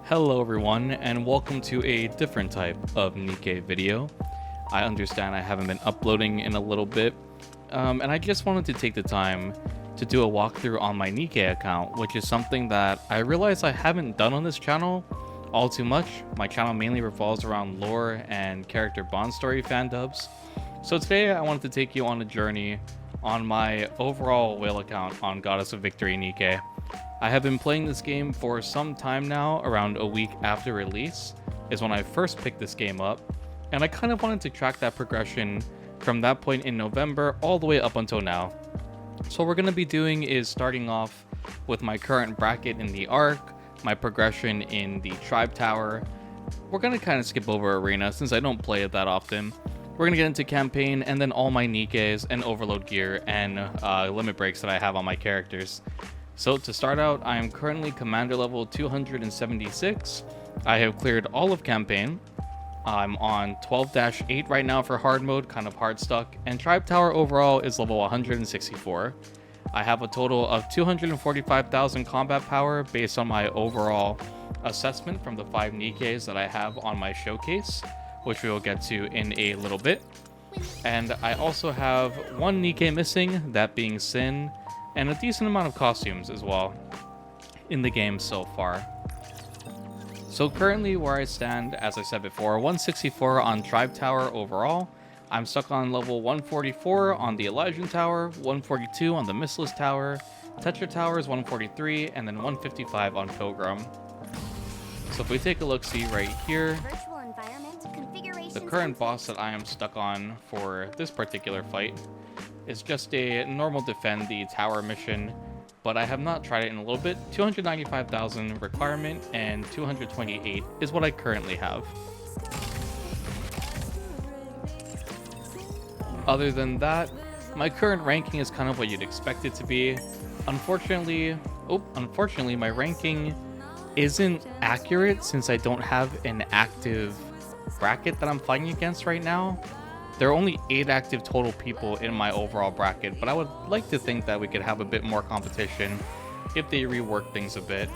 Hello everyone, and welcome to a different type of NIKKE video. I understand I haven't been uploading in a little bit, and I just wanted to take the time to do a walkthrough on my NIKKE account, which is something that I realize I haven't done on this channel all too much. My channel mainly revolves around lore and character bond story fan dubs. So today I wanted to take you on a journey on my overall whale account on Goddess of Victory NIKKE. I have been playing this game for some time now. Around a week after release is when I first picked this game up, and I kind of wanted to track that progression from that point in November all the way up until now. So what we're going to be doing is starting off with my current bracket in the Arc, my progression in the Tribe Tower. We're going to kind of skip over Arena since I don't play it that often. We're going to get into Campaign, and then all my NIKKEs and Overload gear and limit breaks that I have on my characters. So to start out, I am currently Commander level 276. I have cleared all of Campaign. I'm on 12-8 right now for hard mode, kind of hard stuck, and Tribe Tower overall is level 164. I have a total of 245,000 combat power based on my overall assessment from the 5 NIKKEs that I have on my showcase, which we will get to in a little bit. And I also have 1 NIKKE missing, that being Sin, and a decent amount of costumes as well in the game so far. So currently where I stand, as I said before, 164 on Tribe Tower overall. I'm stuck on level 144 on the Elysian Tower, 142 on the Mistless Tower, Tetra Tower is 143, and then 155 on Pilgrim. So if we take a look-see right here, the current boss that I am stuck on for this particular fight is just a normal defend the tower mission, but I have not tried it in a little bit. 295,000 requirement and 228 is what I currently have. Other than that, my current ranking is kind of what you'd expect it to be. Unfortunately, my ranking isn't accurate since I don't have an active bracket that I'm fighting against right now. There are only 8 active total people in my overall bracket, but I would like to think that we could have a bit more competition if they rework things a bit.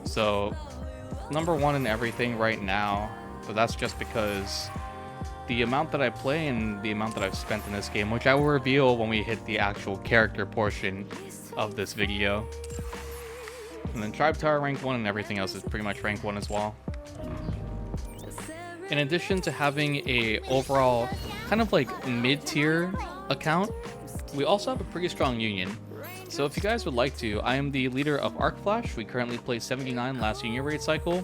So, number 1 in everything right now, but that's just because the amount that I play and the amount that I've spent in this game, which I will reveal when we hit the actual character portion of this video. And then Tribe Tower rank 1 and everything else is pretty much rank 1 as well. In addition to having a overall kind of like mid-tier account, we also have a pretty strong union. So if you guys would like to, I am the leader of ArcFlash. We currently play 79 last union raid cycle,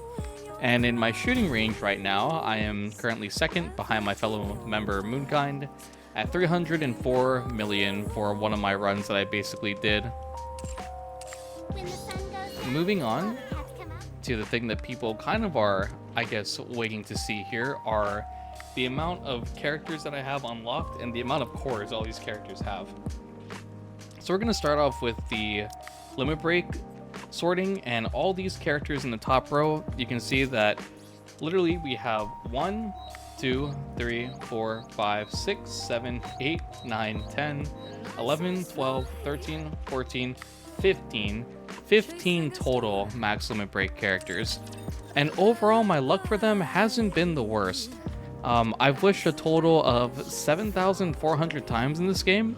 and in my shooting range right now, I am currently second behind my fellow member Moonkind at 304 million for one of my runs that I basically did. Moving on to the thing that people kind of are, I guess, waiting to see here are the amount of characters that I have unlocked and the amount of cores all these characters have. So we're going to start off with the limit break sorting, and all these characters in the top row, you can see that literally we have 1, 2, 3, 4, 5, 6, 7, 8, 9, 10, 11, 12, 13, 14, 15 total max limit break characters. And overall, my luck for them hasn't been the worst. I've wished a total of 7,400 times in this game,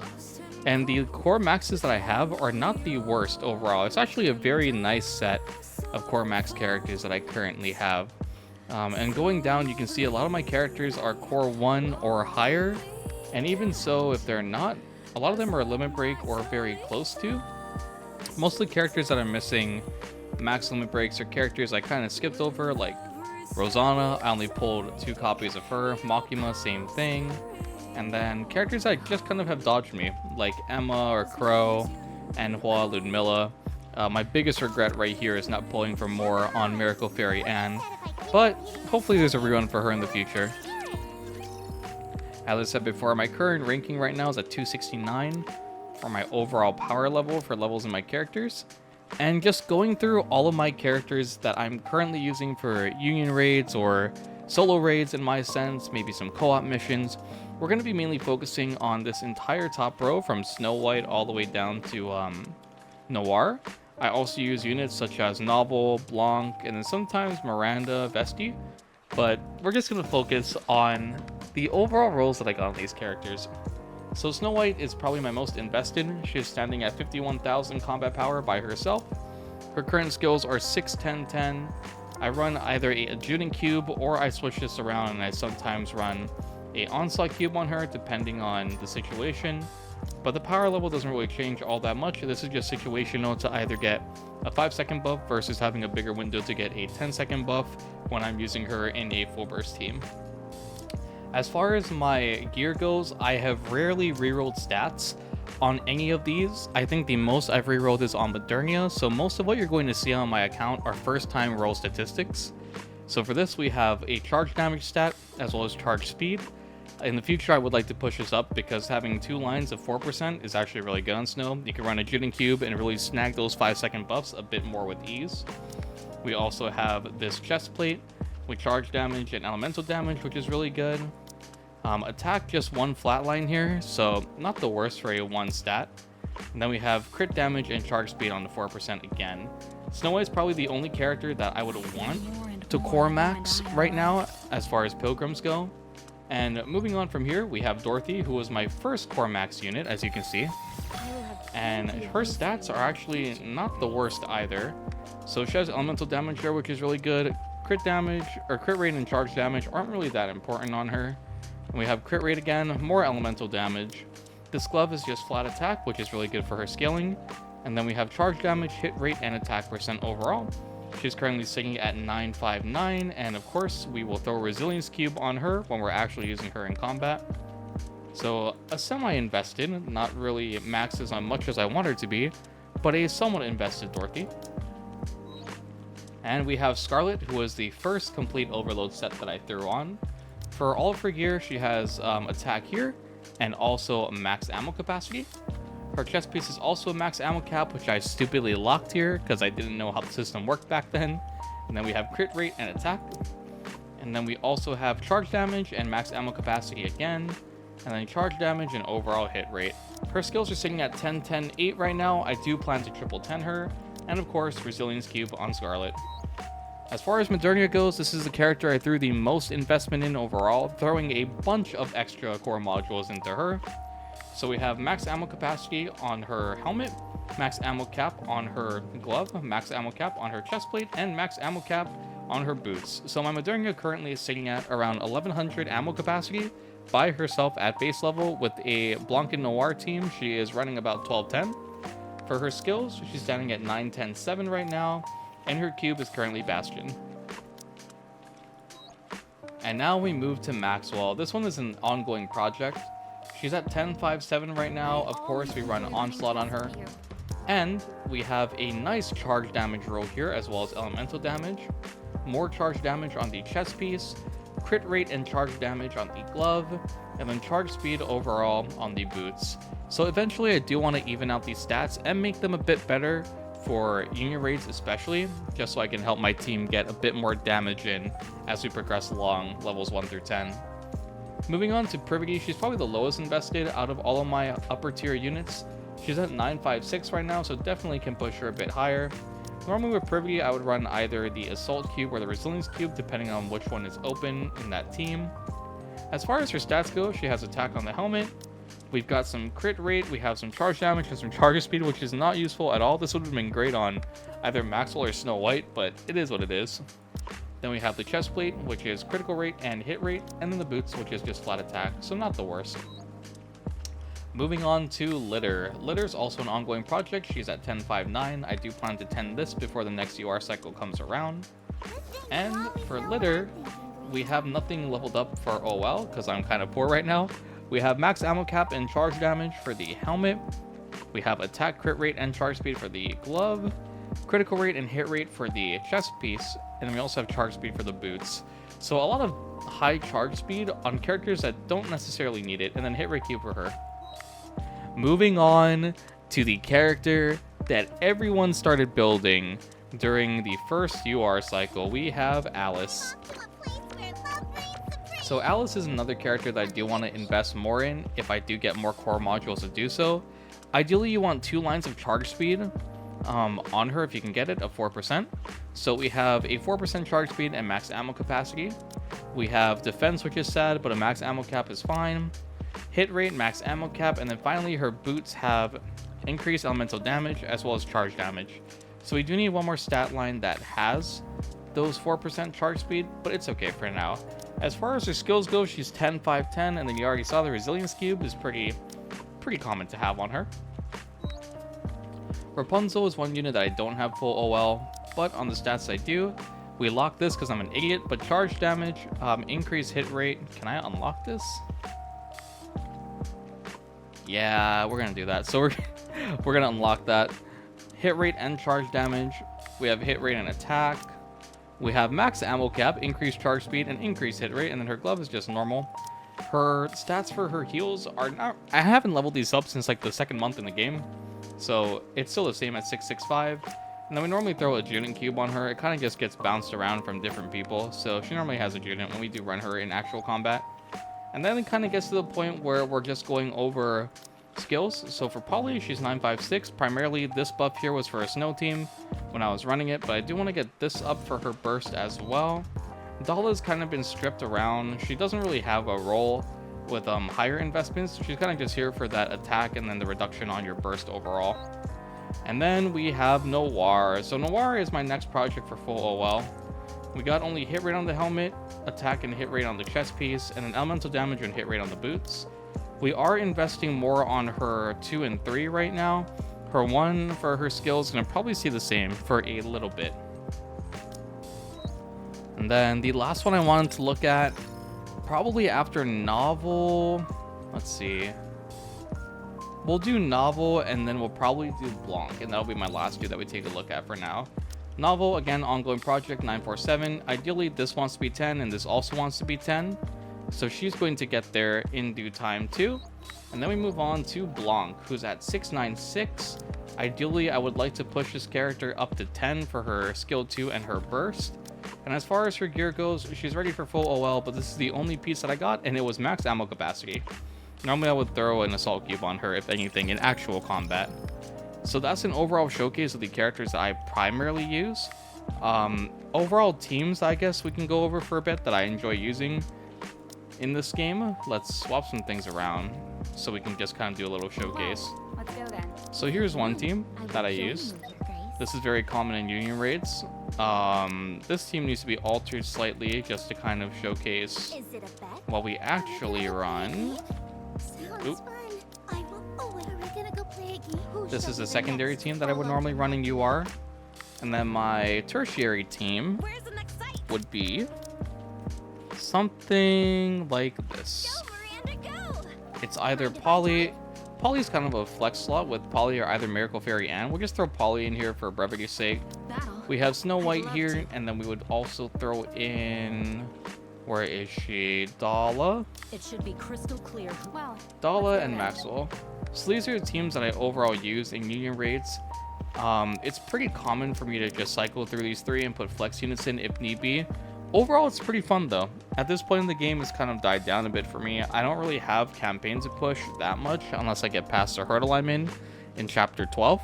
and the core maxes that I have are not the worst overall. It's actually a very nice set of core max characters that I currently have. And going down, you can see a lot of my characters are core 1 or higher, and even so, if they're not, a lot of them are limit break or very close to. Most of the characters that are missing max limit breaks are characters I kind of skipped over, like Rosanna. I only pulled 2 copies of her. Makima, same thing. And then characters I just kind of have dodged me, like Emma or Crow, and Hua, Ludmilla. My biggest regret right here is not pulling for more on Miracle Fairy Anne, but hopefully there's a rerun for her in the future. As I said before, my current ranking right now is at 269 for my overall power level for levels in my characters. And just going through all of my characters that I'm currently using for union raids or solo raids in my sense, maybe some co-op missions, we're going to be mainly focusing on this entire top row from Snow White all the way down to Noir. I also use units such as Novel, Blanc, and then sometimes Miranda, Vesti, but we're just going to focus on the overall roles that I got on these characters. So Snow White is probably my most invested. She is standing at 51,000 combat power by herself. Her current skills are 6, 10, 10. I run either a Adjutant Cube or I switch this around and I sometimes run a Onslaught Cube on her depending on the situation. But the power level doesn't really change all that much. This is just situational to either get a 5-second buff versus having a bigger window to get a 10-second buff when I'm using her in a full burst team. As far as my gear goes, I have rarely rerolled stats on any of these. I think the most I've rerolled is on Modernia, so most of what you're going to see on my account are first time roll statistics. So for this we have a charge damage stat as well as charge speed. In the future, I would like to push this up because having 2 lines of 4% is actually really good on Snow. You can run a Adjutant Cube and really snag those 5-second buffs a bit more with ease. We also have this chest plate with charge damage and elemental damage, which is really good. Attack just 1 flatline here, so not the worst for a 1 stat. And then we have crit damage and charge speed on the 4% again. Snow White is probably the only character that I would want to core max right now as far as pilgrims go. And moving on from here, we have Dorothy, who was my first core max unit, as you can see. And her stats are actually not the worst either. So she has elemental damage there, which is really good. Crit damage, or crit rate and charge damage aren't really that important on her. And we have crit rate again, more elemental damage. This glove is just flat attack, which is really good for her scaling. And then we have charge damage, hit rate, and attack percent overall. She's currently sitting at 959, and of course, we will throw a Resilience Cube on her when we're actually using her in combat. So, a semi-invested, not really maxes on much as I want her to be, but a somewhat invested Dorothy. And we have Scarlet, who was the first complete overload set that I threw on. For all of her gear, she has attack here, and also max ammo capacity. Her chest piece is also a max ammo cap, which I stupidly locked here because I didn't know how the system worked back then. And then we have crit rate and attack. And then we also have charge damage and max ammo capacity again. And then charge damage and overall hit rate. Her skills are sitting at 10, 10, 8 right now. I do plan to triple 10 her. And of course, Resilience Cube on Scarlet. As far as Modernia goes, this is the character I threw the most investment in overall, throwing a bunch of extra core modules into her. So we have max ammo capacity on her helmet, max ammo cap on her glove, max ammo cap on her chest plate, and max ammo cap on her boots. So my Modernia currently is sitting at around 1100 ammo capacity by herself at base level. With a Blanc and Noir team, she is running about 1210. For her skills, she's standing at 9, 10, 7 right now, and her cube is currently Bastion. And now we move to Maxwell. This one is an ongoing project. She's at 10, 5, 7 right now. Of course, we run Onslaught on her. And we have a nice charge damage roll here, as well as elemental damage. More charge damage on the chest piece. Crit rate and charge damage on the glove. And then charge speed overall on the boots. So eventually I do want to even out these stats and make them a bit better for union raids especially, just so I can help my team get a bit more damage in as we progress along levels 1 through 10. Moving on to Privity, she's probably the lowest invested out of all of my upper tier units. She's at 956 right now, so definitely can push her a bit higher. Normally with Privity, I would run either the Assault Cube or the Resilience Cube, depending on which one is open in that team. As far as her stats go, she has attack on the helmet. We've got some crit rate, we have some charge damage and some charge speed, which is not useful at all. This would have been great on either Maxwell or Snow White, but it is what it is. Then we have the chest plate, which is critical rate and hit rate, and then the boots, which is just flat attack, so not the worst. Moving on to Litter. Litter's also an ongoing project. She's at 1059. I do plan to 10 this before the next UR cycle comes around. And for Litter, we have nothing leveled up for OL, because I'm kind of poor right now. We have max ammo cap and charge damage for the helmet. We have attack, crit rate, and charge speed for the glove. Critical rate and hit rate for the chest piece. And then we also have charge speed for the boots. So a lot of high charge speed on characters that don't necessarily need it. And then hit rate cube for her. Moving on to the character that everyone started building during the first UR cycle, we have Alice. So Alice is another character that I do want to invest more in if I do get more core modules to do so. Ideally, you want 2 lines of charge speed on her if you can get it of 4%. So we have a 4% charge speed and max ammo capacity. We have defense, which is sad, but a max ammo cap is fine. Hit rate, max ammo cap, and then finally her boots have increased elemental damage as well as charge damage. So we do need one more stat line that has those 4% charge speed, but it's okay for now. As far as her skills go, she's 10, 5, 10, and then you already saw the resilience cube is pretty common to have on her. Rapunzel is one unit that I don't have full OL, but on the stats I do. We lock this because I'm an idiot, but charge damage, increase hit rate. Can I unlock this? Yeah, we're gonna do that. So we're gonna unlock that. Hit rate and charge damage. We have hit rate and attack. We have max ammo cap, increased charge speed, and increased hit rate, and then her glove is just normal. Her stats for her heals are not... I haven't leveled these up since like the second month in the game, so it's still the same at 665. And then we normally throw a Judent cube on her. It kind of just gets bounced around from different people, so she normally has a Judent when we do run her in actual combat. And then it kind of gets to the point where we're just going over skills. So for Polly, she's 956. Primarily, this buff here was for a snow team when I was running it, but I do want to get this up for her burst as well. Dala's kind of been stripped around. She doesn't really have a role with higher investments. She's kind of just here for that attack and then the reduction on your burst overall. And then we have Noir. So Noir is my next project for full OL. We got only hit rate on the helmet, attack and hit rate on the chest piece, and an elemental damage and hit rate on the boots. We are investing more on her 2 and 3 right now. Her 1 for her skills, and I'll probably see the same for a little bit. And then the last one I wanted to look at, probably after Novel, let's see. We'll do Novel, and then we'll probably do Blanc, and that'll be my last two that we take a look at for now. Novel, again, ongoing project, 947. Ideally, this wants to be 10, and this also wants to be 10. So she's going to get there in due time, too. And then we move on to Blanc, who's at 696. Ideally, I would like to push this character up to 10 for her skill 2 and her burst. And as far as her gear goes, she's ready for full OL, but this is the only piece that I got, and it was max ammo capacity. Normally, I would throw an assault cube on her, if anything, in actual combat. So that's an overall showcase of the characters that I primarily use. Overall teams, I guess we can go over for a bit that I enjoy using in this game. Let's swap some things around so we can just kind of do a little showcase. Let's go then. So here's one team that I use. This is very common in Union raids. This team needs to be altered slightly just to kind of showcase what we actually run. Oop. This is a secondary team that I would normally run in UR. And then my tertiary team would be something like this. It's either Polly. Polly's kind of a flex slot with Polly or either Miracle Fairy Anne. We'll just throw Polly in here for brevity's sake. We have Snow White here, and then we would also throw in... Where is she? Dala? It should be crystal clear. Well, Dala and Maxwell. So these are the teams that I overall use in Union raids. It's pretty common for me to just cycle through these three and put flex units in if need be. Overall, it's pretty fun though. At this point in the game, it's kind of died down a bit for me. I don't really have campaigns to push that much unless I get past the hurdle I'm in chapter 12.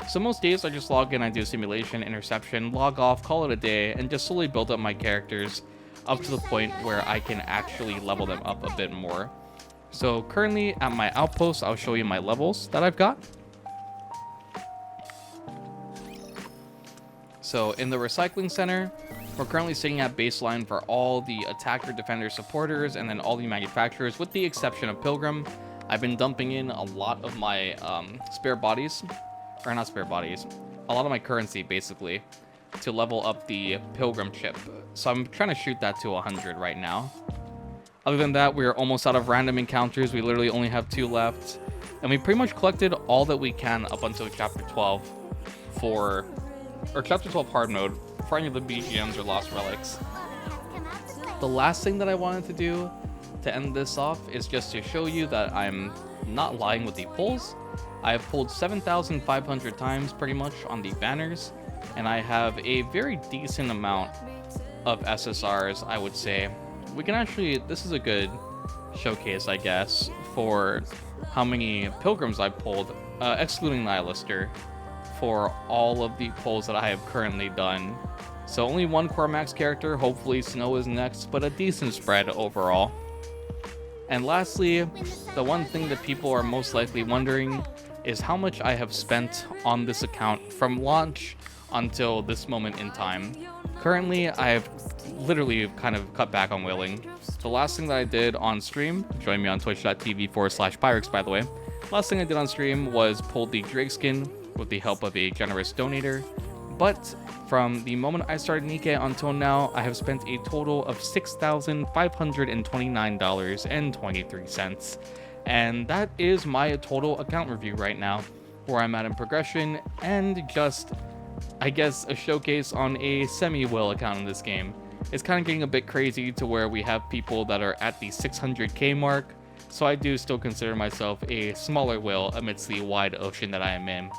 So most days I just log in, I do simulation, interception, log off, call it a day, and just slowly build up my characters up to the point where I can actually level them up a bit more. So currently at my outpost, I'll show you my levels that I've got. So in the recycling center, we're currently sitting at baseline for all the attacker, defender, supporters, and then all the manufacturers, with the exception of Pilgrim. I've been dumping in a lot of my spare bodies, or not spare bodies, a lot of my currency basically, to level up the Pilgrim chip. So I'm trying to shoot that to 100 right now. Other than that, we're almost out of random encounters. We literally only have 2 left. And we pretty much collected all that we can up until chapter 12 for, or chapter 12 hard mode, for any of the BGMs or lost relics. The last thing that I wanted to do to end this off is just to show you that I'm not lying with the pulls. I have pulled 7,500 times pretty much on the banners, and I have a very decent amount of SSRs, I would say. We can actually, this is a good showcase, I guess, for how many Pilgrims I pulled, excluding Nihilister, for all of the polls that I have currently done. So only one core max character, hopefully Snow is next, but a decent spread overall. And lastly, the one thing that people are most likely wondering is how much I have spent on this account from launch until this moment in time. Currently, I have literally kind of cut back on whaling. The last thing that I did on stream, join me on twitch.tv/Pyrex by the way, last thing I did on stream was pull the Drake skin with the help of a generous donator. But from the moment I started NIKKE until now, I have spent a total of $6,529.23. And that is my total account review right now, where I'm at in progression, and just, I guess, a showcase on a semi-whale account in this game. It's kind of getting a bit crazy to where we have people that are at the 600k mark, so I do still consider myself a smaller whale amidst the wide ocean that I am in.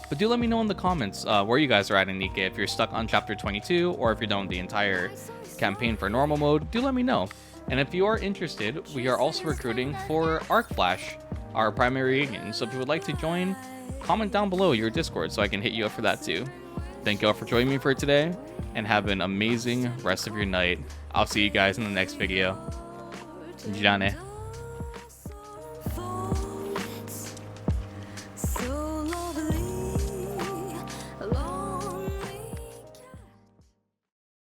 But do let me know in the comments where you guys are at in NIKKE. If you're stuck on chapter 22, or if you're done with the entire campaign for normal mode, do let me know. And if you are interested, we are also recruiting for ArcFlash, our primary agent. So if you would like to join, comment down below your Discord so I can hit you up for that too. Thank you all for joining me for today, and have an amazing rest of your night. I'll see you guys in the next video. Jane.